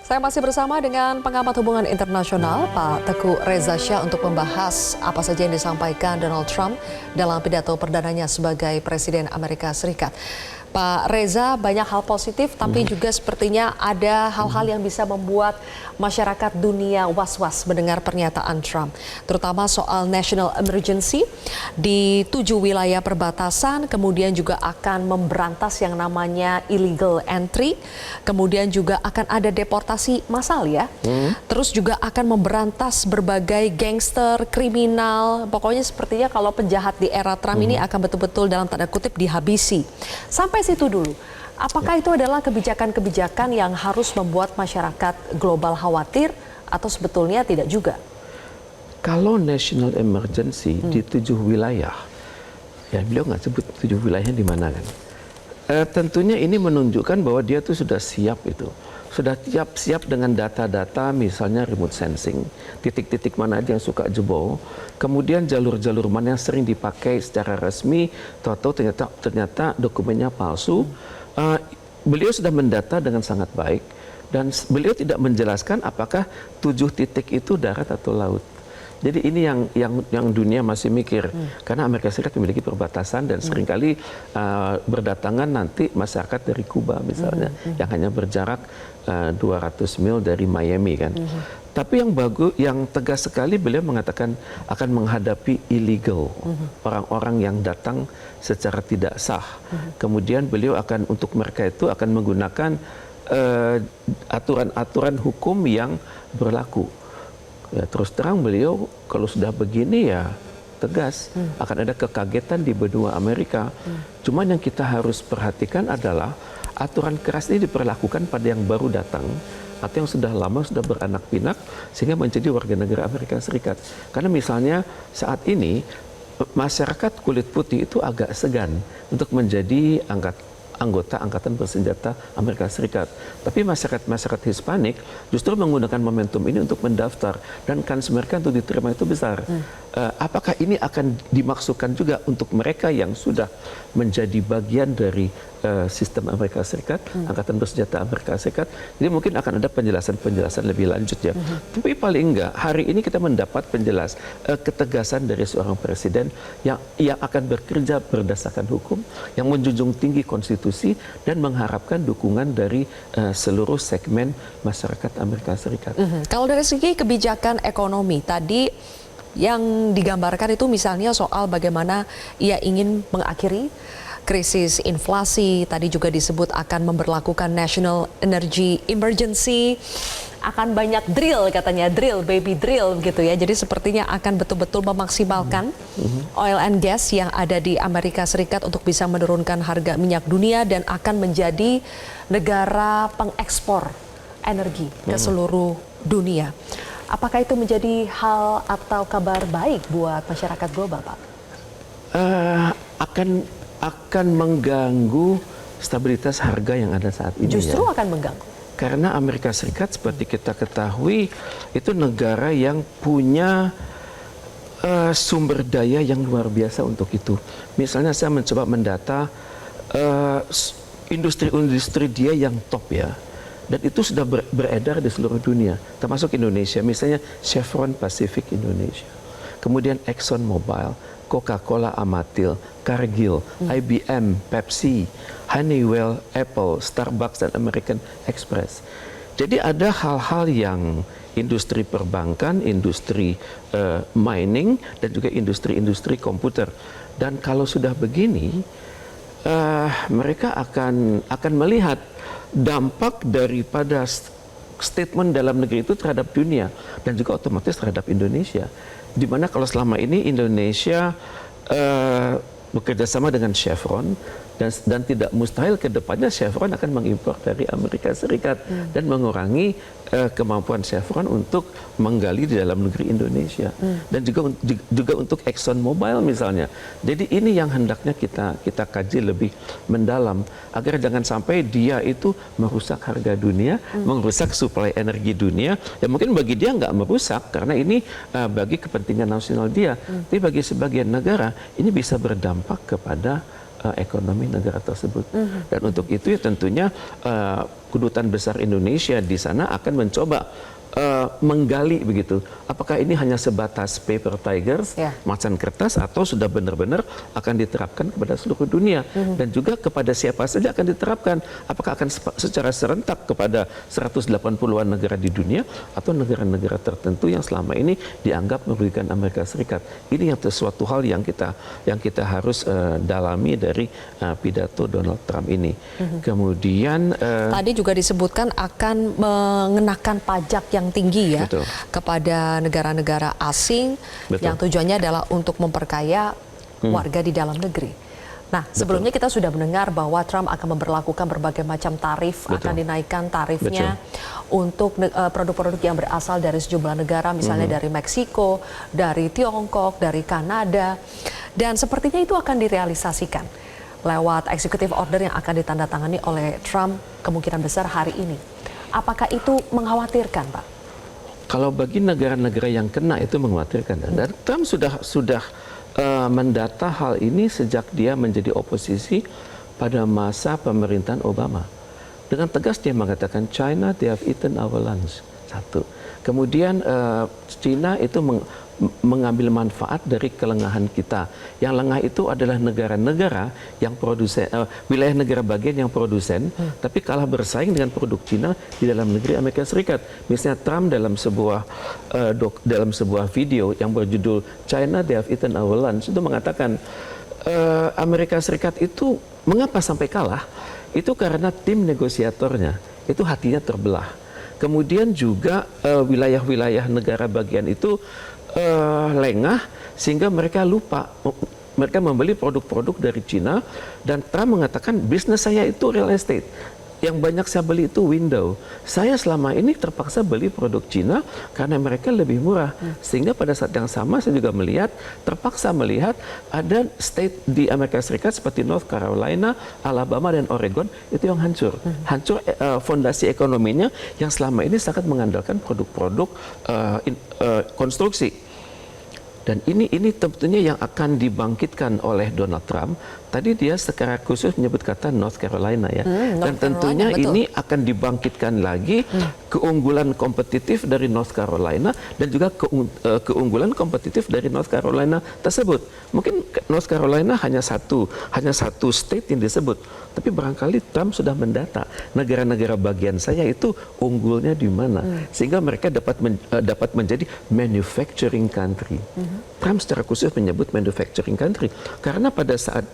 Saya masih bersama dengan pengamat hubungan internasional Pak Teguh Reza Shah untuk membahas apa saja yang disampaikan Donald Trump dalam pidato perdananya sebagai Presiden Amerika Serikat. Pak Reza, banyak hal positif tapi juga sepertinya ada hal-hal yang bisa membuat masyarakat dunia was-was mendengar pernyataan Trump. Terutama soal national emergency di 7 wilayah perbatasan, kemudian juga akan memberantas yang namanya illegal entry, kemudian juga akan ada deportasi massal ya. Terus juga akan memberantas berbagai gangster, kriminal, pokoknya sepertinya kalau penjahat di era Trump ini akan betul-betul dalam tanda kutip dihabisi. Sampai situ dulu. Apakah itu adalah kebijakan-kebijakan yang harus membuat masyarakat global khawatir atau sebetulnya tidak juga? Kalau national emergency di 7 wilayah, ya beliau nggak sebut 7 wilayahnya di mana kan. Tentunya ini menunjukkan bahwa dia tuh sudah siap itu. Sudah siap dengan data-data misalnya remote sensing, titik-titik mana aja yang suka jebol, kemudian jalur-jalur mana yang sering dipakai secara resmi, tahu-tahu ternyata dokumennya palsu. Beliau sudah mendata dengan sangat baik dan beliau tidak menjelaskan apakah 7 titik itu darat atau laut. Jadi ini yang dunia masih mikir, karena Amerika Serikat memiliki perbatasan dan seringkali berdatangan nanti masyarakat dari Kuba misalnya, yang hanya berjarak 200 mil dari Miami kan. Tapi yang tegas sekali beliau mengatakan akan menghadapi illegal, orang-orang yang datang secara tidak sah. Kemudian beliau akan untuk mereka itu akan menggunakan aturan-aturan hukum yang berlaku. Ya, terus terang beliau kalau sudah begini ya tegas akan ada kekagetan di benua Amerika. Cuman yang kita harus perhatikan adalah aturan keras ini diperlakukan pada yang baru datang atau yang sudah lama sudah beranak pinak sehingga menjadi warga negara Amerika Serikat. Karena misalnya saat ini masyarakat kulit putih itu agak segan untuk menjadi anggota Angkatan Bersenjata Amerika Serikat. Tapi masyarakat Hispanik justru menggunakan momentum ini untuk mendaftar dan kans mereka untuk diterima itu besar. Apakah ini akan dimaksudkan juga untuk mereka yang sudah menjadi bagian dari sistem Amerika Serikat, Angkatan Bersenjata Amerika Serikat? Jadi mungkin akan ada penjelasan-penjelasan lebih lanjut ya. Tapi paling enggak hari ini kita mendapat ketegasan dari seorang presiden yang akan bekerja berdasarkan hukum, yang menjunjung tinggi konstitusi dan mengharapkan dukungan dari seluruh segmen masyarakat Amerika Serikat. Kalau dari segi kebijakan ekonomi tadi yang digambarkan itu misalnya soal bagaimana ia ingin mengakhiri krisis inflasi, tadi juga disebut akan memberlakukan national energy emergency, akan banyak drill katanya, baby drill gitu ya. Jadi sepertinya akan betul-betul memaksimalkan oil and gas yang ada di Amerika Serikat untuk bisa menurunkan harga minyak dunia dan akan menjadi negara pengekspor energi ke seluruh dunia. Apakah itu menjadi hal atau kabar baik buat masyarakat global, Pak? Akan mengganggu stabilitas harga yang ada saat ini. Justru ya? Akan mengganggu. Karena Amerika Serikat seperti kita ketahui itu negara yang punya sumber daya yang luar biasa untuk itu. Misalnya saya mencoba mendata industri-industri dia yang top ya. Dan itu sudah beredar di seluruh dunia, termasuk Indonesia. Misalnya Chevron Pacific Indonesia, kemudian Exxon Mobil, Coca-Cola Amatil, Cargill, IBM, Pepsi, Honeywell, Apple, Starbucks, dan American Express. Jadi ada hal-hal yang industri perbankan, industri mining, dan juga industri-industri komputer. Dan kalau sudah begini, mereka akan melihat dampak daripada statement dalam negeri itu terhadap dunia dan juga otomatis terhadap Indonesia. Dimana kalau selama ini Indonesia bekerja sama dengan Chevron dan tidak mustahil ke depannya Chevron akan mengimpor dari Amerika Serikat dan mengurangi kemampuan Chevron untuk menggali di dalam negeri Indonesia dan juga untuk Exxon Mobil misalnya. Jadi ini yang hendaknya kita kaji lebih mendalam agar jangan sampai dia itu merusak harga dunia, merusak suplai energi dunia. Ya mungkin bagi dia nggak merusak karena ini bagi kepentingan nasional dia, tapi bagi sebagian negara ini bisa berdampak kepada ekonomi negara tersebut. Dan untuk itu ya tentunya kedutaan besar Indonesia di sana akan mencoba menggali begitu. Apakah ini hanya sebatas paper tigers, macan kertas, atau sudah benar-benar akan diterapkan kepada seluruh dunia dan juga kepada siapa saja akan diterapkan? Apakah akan secara serentak kepada 180-an negara di dunia atau negara-negara tertentu yang selama ini dianggap merugikan Amerika Serikat? Ini yang sesuatu hal yang kita harus dalami dari pidato Donald Trump ini. Kemudian tadi juga disebutkan akan mengenakan pajak yang tinggi ya. Betul. Kepada negara-negara asing. Betul. Yang tujuannya adalah untuk memperkaya warga di dalam negeri. Nah, sebelumnya kita sudah mendengar bahwa Trump akan memberlakukan berbagai macam tarif. Betul. Akan dinaikkan tarifnya. Betul. Untuk produk-produk yang berasal dari sejumlah negara, misalnya dari Meksiko, dari Tiongkok, dari Kanada. Dan sepertinya itu akan direalisasikan lewat executive order yang akan ditandatangani oleh Trump kemungkinan besar hari ini. Apakah itu mengkhawatirkan, Pak? Kalau bagi negara-negara yang kena itu mengkhawatirkan. Dan Trump sudah mendata hal ini sejak dia menjadi oposisi pada masa pemerintahan Obama. Dengan tegas dia mengatakan China they have eaten our lunch. Satu. Kemudian China itu mengambil manfaat dari kelengahan kita. Yang lengah itu adalah negara-negara yang produsen, wilayah negara bagian yang produsen, tapi kalah bersaing dengan produk Cina di dalam negeri Amerika Serikat. Misalnya Trump dalam sebuah video yang berjudul China they have eaten our lunch itu mengatakan Amerika Serikat itu mengapa sampai kalah? Itu karena tim negosiatornya itu hatinya terbelah. Kemudian juga wilayah-wilayah negara bagian itu lengah sehingga mereka lupa, mereka membeli produk-produk dari Cina, dan Trump mengatakan bisnis saya itu real estate, yang banyak saya beli itu window. Saya selama ini terpaksa beli produk Cina karena mereka lebih murah. Sehingga pada saat yang sama saya juga terpaksa melihat ada state di Amerika Serikat seperti North Carolina, Alabama, dan Oregon itu yang hancur. Hancur fondasi ekonominya yang selama ini sangat mengandalkan produk-produk konstruksi. Dan ini tentunya yang akan dibangkitkan oleh Donald Trump. Tadi dia secara khusus menyebut kata North Carolina ya. Dan tentunya ini akan dibangkitkan lagi keunggulan kompetitif dari North Carolina dan juga keunggulan kompetitif dari North Carolina tersebut. Mungkin North Carolina hanya satu state yang disebut, tapi barangkali Trump sudah mendata negara-negara bagian saya itu unggulnya di mana, sehingga mereka dapat menjadi manufacturing country. Trump secara khusus menyebut manufacturing country karena pada saat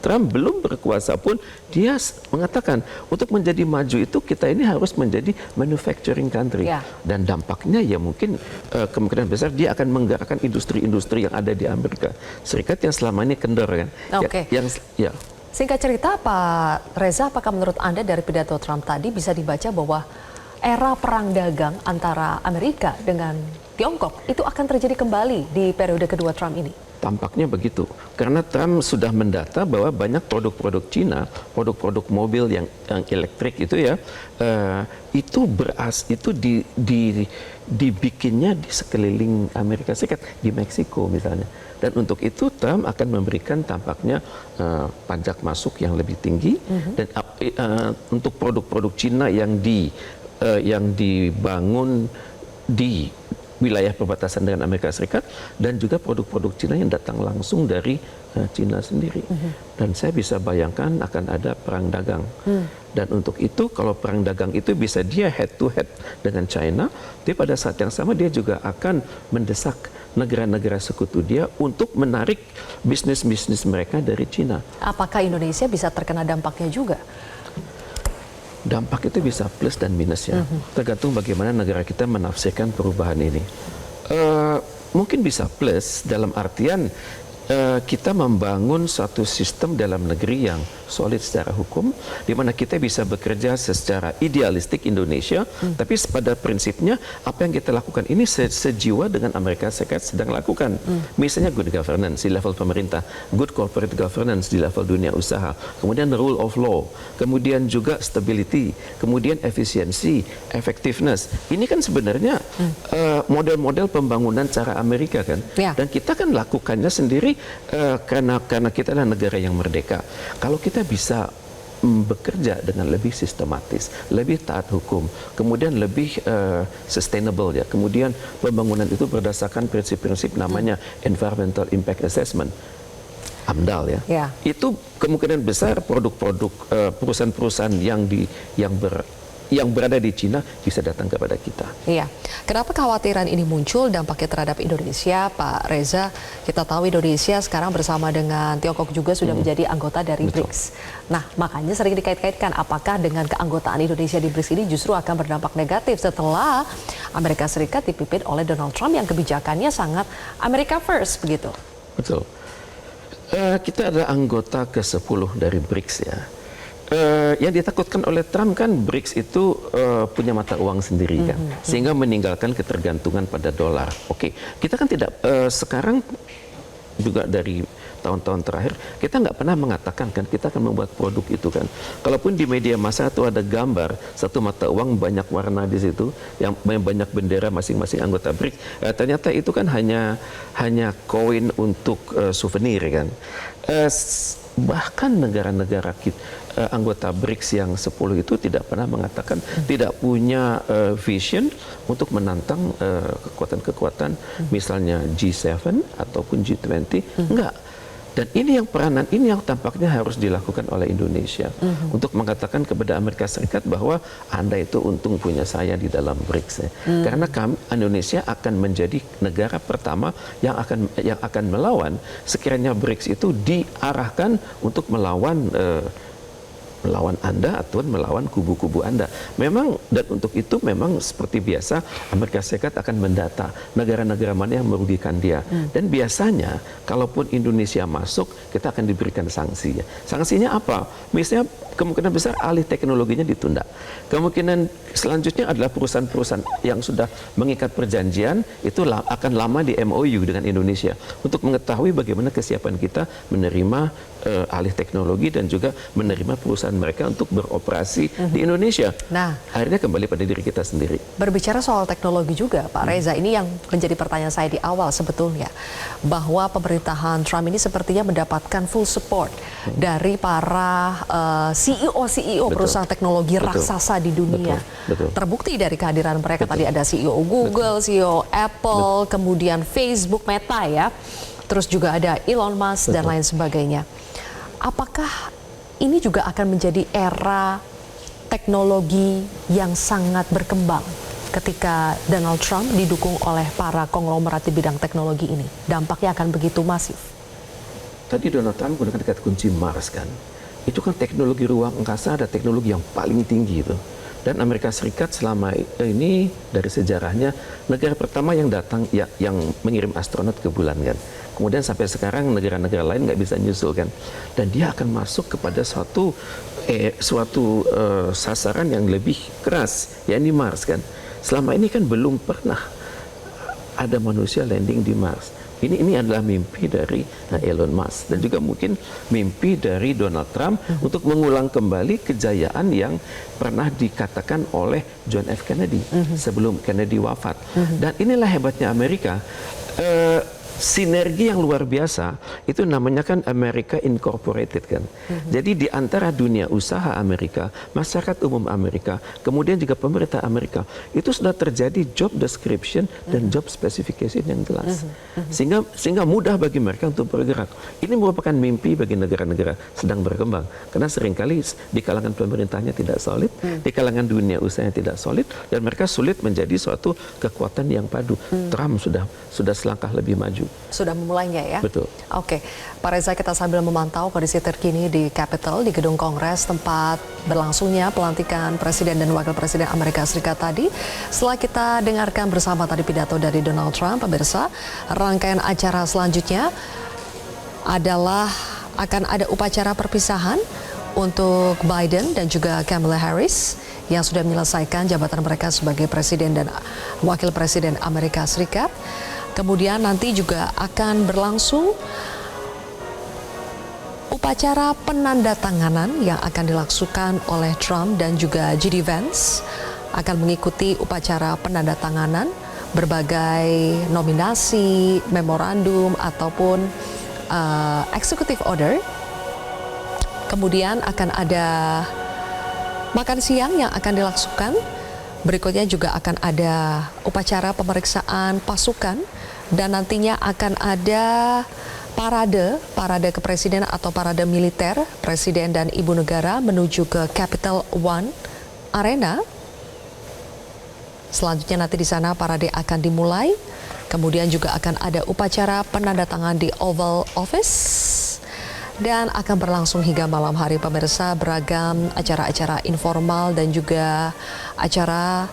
Trump belum berkuasa pun dia mengatakan untuk menjadi maju itu kita ini harus menjadi manufacturing country. Dan dampaknya ya mungkin kemungkinan besar dia akan menggerakkan industri-industri yang ada di Amerika Serikat yang selama ini kendor kan. Singkat cerita Pak Reza, apakah menurut Anda dari pidato Trump tadi bisa dibaca bahwa era perang dagang antara Amerika dengan Tiongkok itu akan terjadi kembali di periode kedua Trump ini? Tampaknya begitu, karena Trump sudah mendata bahwa banyak produk-produk Cina, produk-produk mobil yang elektrik itu ya, itu dibikinnya di sekeliling Amerika Serikat, di Meksiko misalnya. Dan untuk itu Trump akan memberikan tampaknya pajak masuk yang lebih tinggi, dan untuk produk-produk Cina yang dibangun di wilayah perbatasan dengan Amerika Serikat, dan juga produk-produk Cina yang datang langsung dari Cina sendiri. Dan saya bisa bayangkan akan ada perang dagang. Dan untuk itu kalau perang dagang itu bisa dia head to head dengan China, tapi pada saat yang sama dia juga akan mendesak negara-negara sekutu dia untuk menarik bisnis-bisnis mereka dari Cina. Apakah Indonesia bisa terkena dampaknya juga? Dampak itu bisa plus dan minus ya, tergantung bagaimana negara kita menafsirkan perubahan ini. Mungkin bisa plus dalam artian kita membangun suatu sistem dalam negeri yang solid secara hukum, di mana kita bisa bekerja secara idealistik Indonesia, tapi pada prinsipnya apa yang kita lakukan ini sejiwa dengan Amerika Serikat sedang lakukan. Misalnya good governance di level pemerintah, good corporate governance di level dunia usaha, kemudian rule of law, kemudian juga stability, kemudian efisiensi, effectiveness. Ini kan sebenarnya model-model pembangunan cara Amerika kan. Ya. Dan kita kan lakukannya sendiri karena kita adalah negara yang merdeka. Kalau kita bisa bekerja dengan lebih sistematis, lebih taat hukum, kemudian lebih sustainable ya. Kemudian pembangunan itu berdasarkan prinsip-prinsip namanya environmental impact assessment. AMDAL ya. Ya. Itu kemungkinan besar produk-produk perusahaan-perusahaan yang berada di Cina bisa datang kepada kita. Iya. Kenapa kekhawatiran ini muncul dampaknya terhadap Indonesia, Pak Reza? Kita tahu Indonesia sekarang bersama dengan Tiongkok juga sudah menjadi anggota dari Betul. BRICS. Nah, makanya sering dikait-kaitkan apakah dengan keanggotaan Indonesia di BRICS ini justru akan berdampak negatif setelah Amerika Serikat dipimpin oleh Donald Trump yang kebijakannya sangat America first begitu. Betul. Kita adalah anggota ke-10 dari BRICS ya. Yang ditakutkan oleh Trump kan BRICS itu punya mata uang sendiri kan, sehingga meninggalkan ketergantungan pada dolar. Oke, kita kan tidak sekarang juga dari tahun-tahun terakhir kita nggak pernah mengatakan kan kita akan membuat produk itu kan. Kalaupun di media massa itu ada gambar satu mata uang banyak warna di situ yang banyak bendera masing-masing anggota BRICS, ternyata itu kan hanya koin untuk souvenir kan. Bahkan negara-negara anggota BRICS yang 10 itu tidak pernah mengatakan tidak punya vision untuk menantang kekuatan-kekuatan misalnya G7 ataupun G20. Enggak. Dan ini yang peranan ini yang tampaknya harus dilakukan oleh Indonesia untuk mengatakan kepada Amerika Serikat bahwa Anda itu untung punya saya di dalam BRICS ya. Karena Indonesia akan menjadi negara pertama yang akan melawan sekiranya BRICS itu diarahkan untuk melawan Anda atau melawan kubu-kubu Anda. Memang dan untuk itu memang seperti biasa Amerika Serikat akan mendata negara-negara mana yang merugikan dia. Dan biasanya kalaupun Indonesia masuk kita akan diberikan sanksi. Sanksinya apa? Misalnya kemungkinan besar alih teknologinya ditunda. Kemungkinan selanjutnya adalah perusahaan-perusahaan yang sudah mengikat perjanjian itu akan lama di MOU dengan Indonesia untuk mengetahui bagaimana kesiapan kita menerima alih teknologi dan juga menerima perusahaan mereka untuk beroperasi di Indonesia. Nah, akhirnya kembali pada diri kita sendiri. Berbicara soal teknologi juga, Pak Reza, ini yang menjadi pertanyaan saya di awal sebetulnya, bahwa pemerintahan Trump ini sepertinya mendapatkan full support dari para CEO perusahaan teknologi raksasa di dunia. Betul. Terbukti dari kehadiran mereka tadi ada CEO Google, CEO Apple, kemudian Facebook, Meta ya, terus juga ada Elon Musk dan lain sebagainya. Apakah ini juga akan menjadi era teknologi yang sangat berkembang ketika Donald Trump didukung oleh para konglomerat di bidang teknologi ini? Dampaknya akan begitu masif. Tadi Donald Trump menggunakan kata kunci Mars kan. Itu kan teknologi ruang angkasa, ada teknologi yang paling tinggi itu. Dan Amerika Serikat selama ini dari sejarahnya negara pertama yang datang yang mengirim astronot ke bulan kan. Kemudian sampai sekarang negara-negara lain nggak bisa nyusul kan. Dan dia akan masuk kepada suatu sasaran yang lebih keras, yakni Mars kan. Selama ini kan belum pernah ada manusia landing di Mars. Ini adalah mimpi dari Elon Musk dan juga mungkin mimpi dari Donald Trump untuk mengulang kembali kejayaan yang pernah dikatakan oleh John F. Kennedy sebelum Kennedy wafat. Dan inilah hebatnya Amerika. Sinergi yang luar biasa itu namanya kan America Incorporated kan. Jadi di antara dunia usaha Amerika, masyarakat umum Amerika, kemudian juga pemerintah Amerika, itu sudah terjadi job description dan job specification yang jelas. Sehingga mudah bagi mereka untuk bergerak. Ini merupakan mimpi bagi negara-negara sedang berkembang. Karena seringkali di kalangan pemerintahnya tidak solid, di kalangan dunia usahanya tidak solid, dan mereka sulit menjadi suatu kekuatan yang padu. Trump sudah selangkah lebih maju. Sudah memulainya ya? Betul. Oke, Pak Reza, kita sambil memantau kondisi terkini di Capitol, di Gedung Kongres, tempat berlangsungnya pelantikan Presiden dan Wakil Presiden Amerika Serikat tadi. Setelah kita dengarkan bersama tadi pidato dari Donald Trump, pemirsa, rangkaian acara selanjutnya adalah akan ada upacara perpisahan untuk Biden dan juga Kamala Harris yang sudah menyelesaikan jabatan mereka sebagai Presiden dan Wakil Presiden Amerika Serikat. Kemudian nanti juga akan berlangsung upacara penandatanganan yang akan dilakukan oleh Trump dan juga JD Vance akan mengikuti upacara penandatanganan berbagai nominasi, memorandum ataupun executive order. Kemudian akan ada makan siang yang akan dilakukan. Berikutnya juga akan ada upacara pemeriksaan pasukan dan nantinya akan ada parade kepresidenan atau parade militer presiden dan ibu negara menuju ke Capital One Arena. Selanjutnya nanti di sana parade akan dimulai. Kemudian juga akan ada upacara penandatangan di Oval Office. Dan akan berlangsung hingga malam hari, pemirsa. Beragam acara-acara informal dan juga acara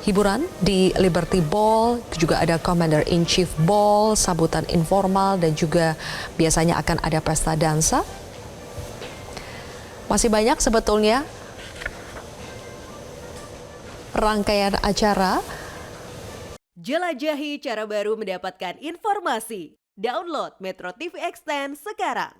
hiburan di Liberty Ball, juga ada Commander-in-Chief Ball, sambutan informal, dan juga biasanya akan ada pesta dansa. Masih banyak sebetulnya rangkaian acara. Jelajahi cara baru mendapatkan informasi. Download Metro TV Extend sekarang.